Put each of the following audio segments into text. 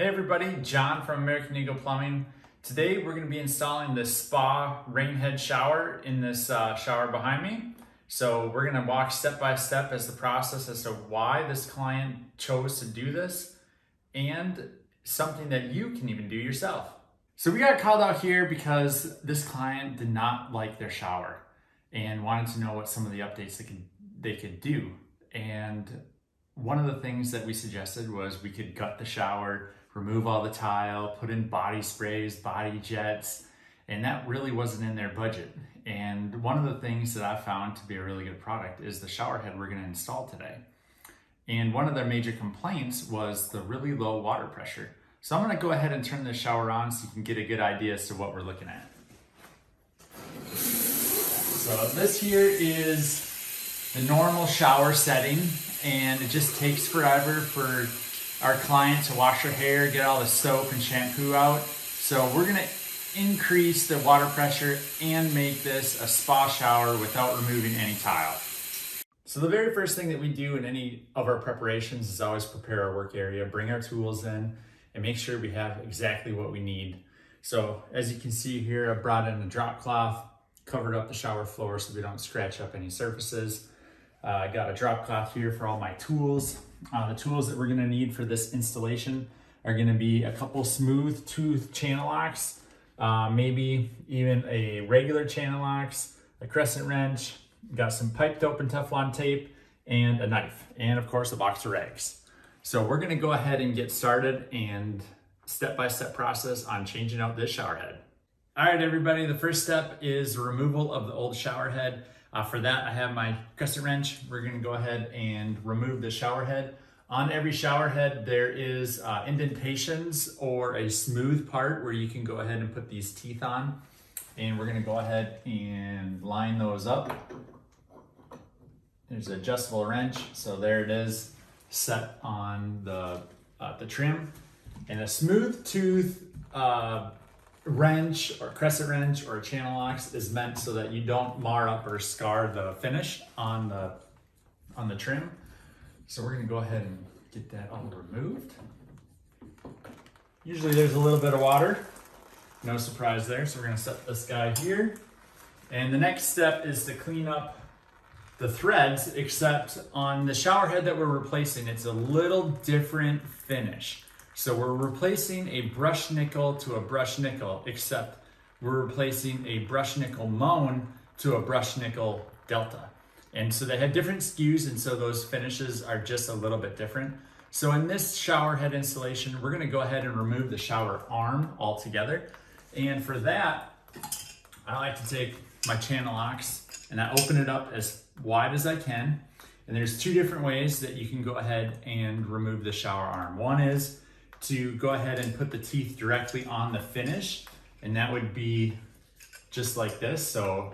Hey everybody, John from American Eagle Plumbing. Today we're going to be installing this spa rain head shower in this shower behind me. So we're going to walk step by step as the process as to why this client chose to do this and something that you can even do yourself. So we got called out here because this client did not like their shower and wanted to know what some of the updates they could do. And one of the things that we suggested was we could gut the shower, remove all the tile, put in body sprays, body jets, and that really wasn't in their budget. And one of the things that I found to be a really good product is the shower head we're going to install today. And one of their major complaints was the really low water pressure. So I'm going to go ahead and turn this shower on so you can get a good idea as to what we're looking at. So this here is the normal shower setting, and it just takes forever for our client to wash her hair, get all the soap and shampoo out. So we're gonna increase the water pressure and make this a spa shower without removing any tile. So the very first thing that we do in any of our preparations is always prepare our work area, bring our tools in, and make sure we have exactly what we need. So as you can see here, I brought in a drop cloth, covered up the shower floor so we don't scratch up any surfaces. I got a drop cloth here for all my tools. The tools that we're gonna need for this installation are gonna be a couple smooth tooth channel locks, maybe even a regular channel locks, a crescent wrench, got some piped open Teflon tape, and a knife, and of course a box of rags. So we're gonna go ahead and get started and step-by-step process on changing out this shower head. All right, everybody, the first step is removal of the old shower head. For that, I have my crescent wrench. We're gonna go ahead and remove the shower head. On every shower head, there is indentations or a smooth part where you can go ahead and put these teeth on. And we're gonna go ahead and line those up. There's an adjustable wrench. So there it is, set on the trim. And a smooth tooth wrench or crescent wrench or channel locks is meant so that you don't mar up or scar the finish on the trim. So we're gonna go ahead and get that all removed. Usually there's a little bit of water, no surprise there. So we're gonna set this guy here. And the next step is to clean up the threads, except on the shower head that we're replacing, it's a little different finish. So we're replacing a brush nickel to a brush nickel, except we're replacing a brush nickel moan to a brush nickel delta. And so they have different SKUs, and so those finishes are just a little bit different. So in this shower head installation, we're gonna go ahead and remove the shower arm altogether. And for that, I like to take my channel locks and I open it up as wide as I can. And there's two different ways that you can go ahead and remove the shower arm. One is to go ahead and put the teeth directly on the finish, and that would be just like this, so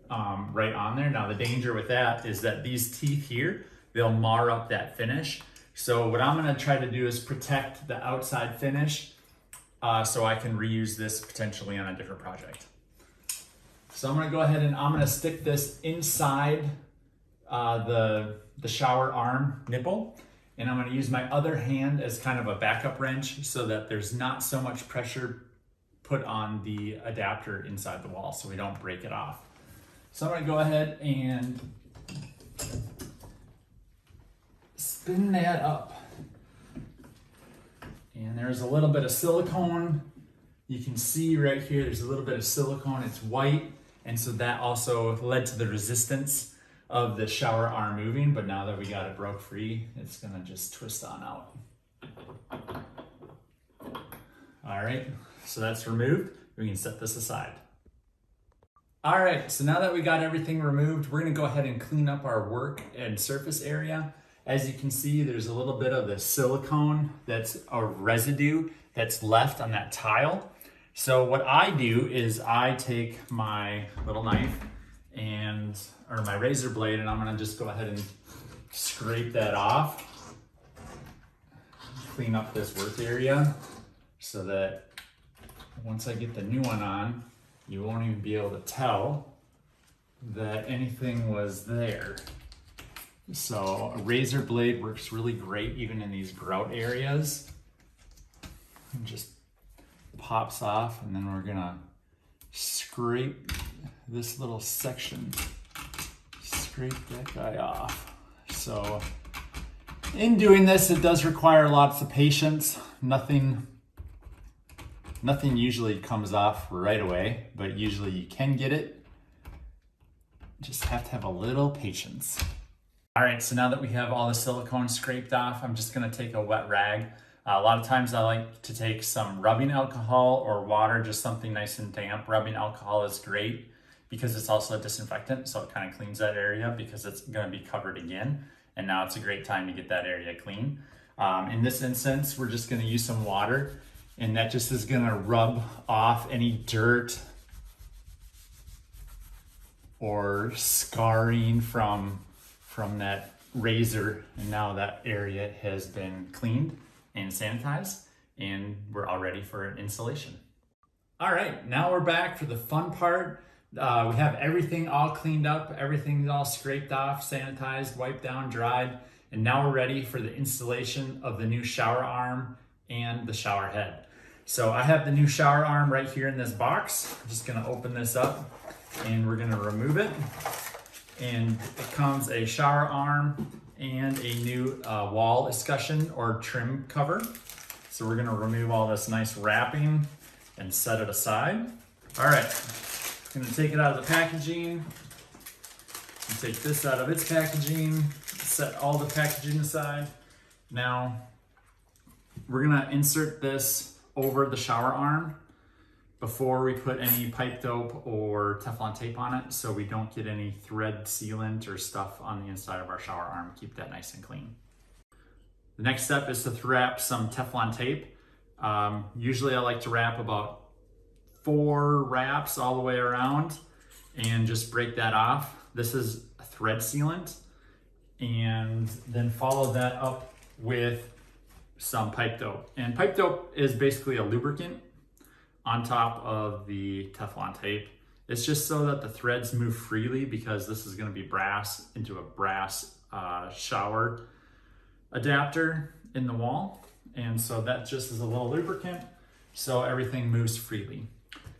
right on there. Now the danger with that is that these teeth here, they'll mar up that finish. So what I'm gonna try to do is protect the outside finish so I can reuse this potentially on a different project. So I'm gonna go ahead and I'm gonna stick this inside the shower arm nipple. And I'm gonna use my other hand as kind of a backup wrench so that there's not so much pressure put on the adapter inside the wall so we don't break it off. So I'm gonna go ahead and spin that up. And there's a little bit of silicone. You can see right here, there's a little bit of silicone, it's white. And so that also led to the resistance of the shower arm moving, but now that we got it broke free, it's gonna just twist on out. All right, so that's removed. We can set this aside. All right, so now that we got everything removed, we're gonna go ahead and clean up our work and surface area. As you can see, there's a little bit of the silicone that's a residue that's left on that tile. So what I do is I take my little knife or my razor blade, and I'm gonna just go ahead and scrape that off. Clean up this work area so that once I get the new one on, you won't even be able to tell that anything was there. So a razor blade works really great even in these grout areas. It just pops off, and then we're gonna scrape this little section, scrape that guy off. So in doing this, it does require lots of patience. Nothing usually comes off right away, but usually you can get it. Just have to have a little patience. All right, so now that we have all the silicone scraped off, I'm just gonna take a wet rag. A lot of times I like to take some rubbing alcohol or water, just something nice and damp. Rubbing alcohol is great because it's also a disinfectant, so it kind of cleans that area because it's gonna be covered again. And now it's a great time to get that area clean. In this instance, we're just gonna use some water, and that just is gonna rub off any dirt or scarring from that razor. And now that area has been cleaned and sanitized, and we're all ready for an installation. All right, now we're back for the fun part. We have everything all cleaned up, everything's all scraped off, sanitized, wiped down, dried, and now we're ready for the installation of the new shower arm and the shower head. So I have the new shower arm right here in this box. I'm just gonna open this up and we're gonna remove it. And it comes a shower arm and a new wall escutcheon or trim cover. So we're gonna remove all this nice wrapping and set it aside. All right, I'm gonna take it out of the packaging and take this out of its packaging, set all the packaging aside. Now, we're gonna insert this over the shower arm before we put any pipe dope or Teflon tape on it, so we don't get any thread sealant or stuff on the inside of our shower arm. Keep that nice and clean. The next step is to wrap some Teflon tape. Usually I like to wrap about 4 wraps all the way around and just break that off. This is a thread sealant, and then follow that up with some pipe dope. And pipe dope is basically a lubricant on top of the Teflon tape. It's just so that the threads move freely, because this is gonna be brass into a brass shower adapter in the wall. And so that just is a little lubricant, so everything moves freely.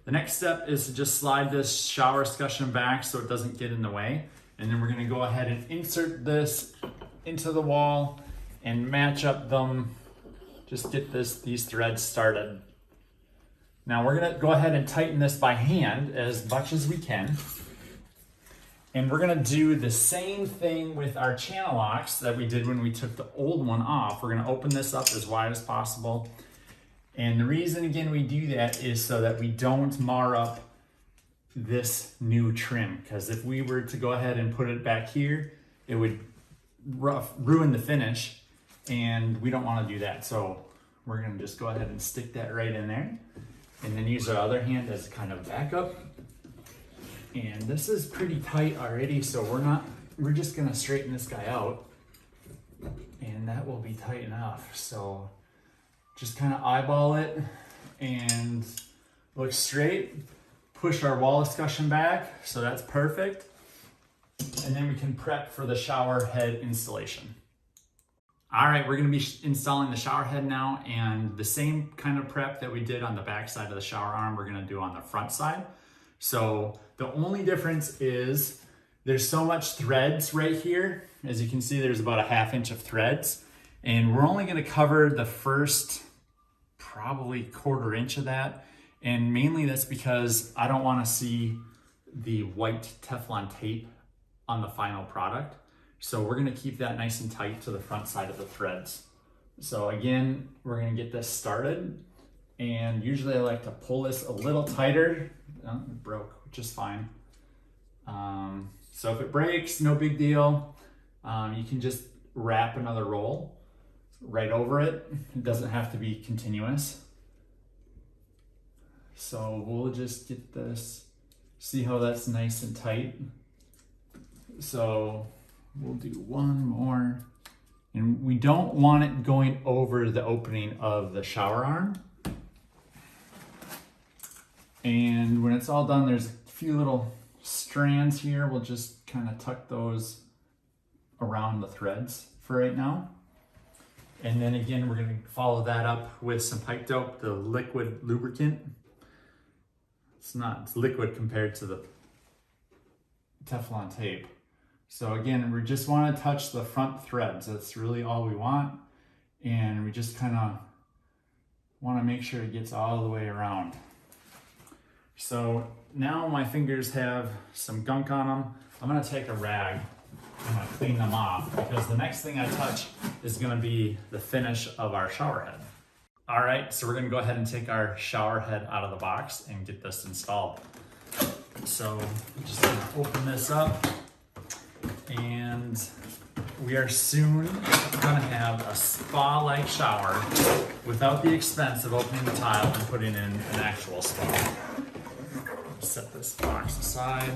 The next step is to just slide this shower escutcheon back so it doesn't get in the way. And then we're gonna go ahead and insert this into the wall and match up them. Just get these threads started. Now we're gonna go ahead and tighten this by hand as much as we can. And we're gonna do the same thing with our channel locks that we did when we took the old one off. We're gonna open this up as wide as possible. And the reason, again, we do that is so that we don't mar up this new trim. Because if we were to go ahead and put it back here, it would ruin the finish, and we don't wanna do that. So we're gonna just go ahead and stick that right in there. And then use our other hand as kind of backup. And this is pretty tight already, so we're just gonna straighten this guy out, and that will be tight enough. So just kind of eyeball it and look straight. Push our wall escutcheon back, so that's perfect. And then we can prep for the shower head installation. All right, we're gonna be installing the shower head now, and the same kind of prep that we did on the back side of the shower arm, we're gonna do on the front side. So the only difference is there's so much threads right here. As you can see, there's about a 1/2 inch of threads, and we're only gonna cover the first probably 1/4 inch of that. And mainly that's because I don't wanna see the white Teflon tape on the final product. So we're gonna keep that nice and tight to the front side of the threads. So again, we're gonna get this started. And usually I like to pull this a little tighter. Oh, it broke, which is fine. So if it breaks, no big deal. You can just wrap another roll right over it. It doesn't have to be continuous. So we'll just get this, see how that's nice and tight. So we'll do one more, and we don't want it going over the opening of the shower arm. And when it's all done, there's a few little strands here. We'll just kind of tuck those around the threads for right now. And then again, we're gonna follow that up with some pipe dope, the liquid lubricant. It's liquid compared to the Teflon tape. So again, we just wanna touch the front threads. That's really all we want. And we just kind of wanna make sure it gets all the way around. So now my fingers have some gunk on them. I'm gonna take a rag. I'm gonna clean them off because the next thing I touch is gonna be the finish of our shower head. All right, so we're gonna go ahead and take our shower head out of the box and get this installed. So I'm just gonna open this up, and we are soon gonna have a spa-like shower without the expense of opening the tile and putting in an actual spa. Set this box aside.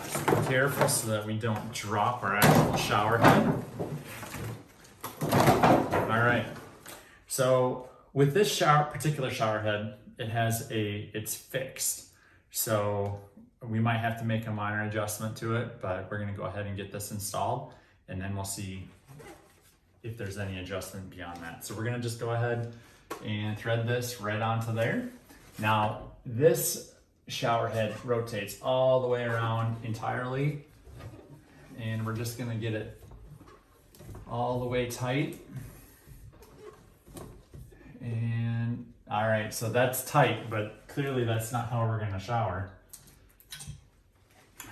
Just be careful so that we don't drop our actual shower head. All right. So with this particular shower head, it's fixed. So we might have to make a minor adjustment to it, but we're gonna go ahead and get this installed, and then we'll see if there's any adjustment beyond that. So we're gonna just go ahead and thread this right onto there. Now, this shower head rotates all the way around entirely, and we're just gonna get it all the way tight. And all right, so that's tight, but clearly that's not how we're gonna shower.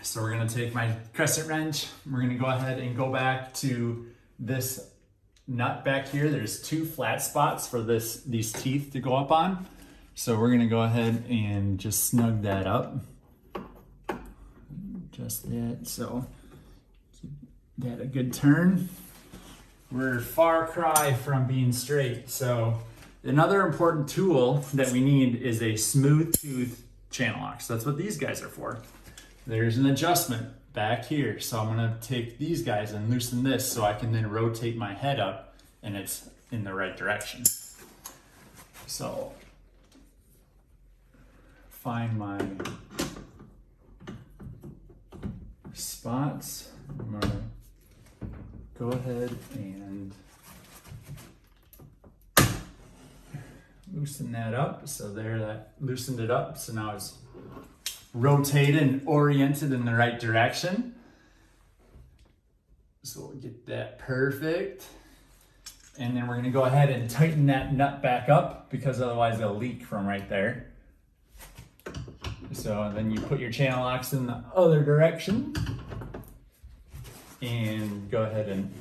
So we're gonna take my crescent wrench, we're gonna go ahead and go back to this nut back here. There's 2 flat spots for these teeth to go up on. So we're gonna go ahead and just snug that up. Just that, so give that a good turn. We're far cry from being straight. So another important tool that we need is a smooth tooth channel lock. So that's what these guys are for. There's an adjustment back here. So I'm gonna take these guys and loosen this so I can then rotate my head up and it's in the right direction. So find my spots. I'm gonna go ahead and loosen that up. So there, that loosened it up. So now it's rotated and oriented in the right direction. So we'll get that perfect. And then we're gonna go ahead and tighten that nut back up because otherwise it'll leak from right there. So then you put your channel locks in the other direction and go ahead and...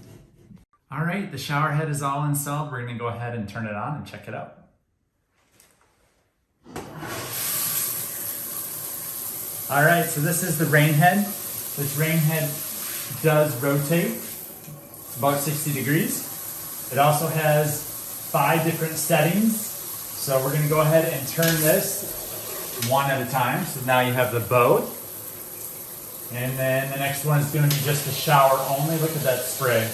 All right, the shower head is all installed. We're gonna go ahead and turn it on and check it out. All right, so this is the rain head. This rain head does rotate about 60 degrees. It also has 5 different settings. So we're gonna go ahead and turn this one at a time. So now you have the both. And then the next one is gonna be just a shower only. Look at that spray.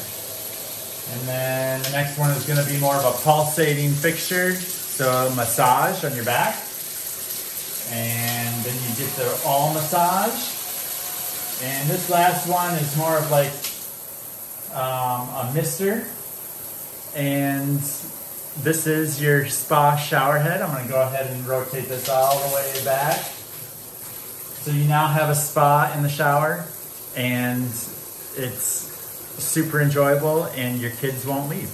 And then the next one is gonna be more of a pulsating fixture. So a massage on your back. And then you get the all massage. And this last one is more of like a mister. And this is your spa shower head. I'm gonna go ahead and rotate this all the way back. So you now have a spa in the shower, and it's super enjoyable and your kids won't leave.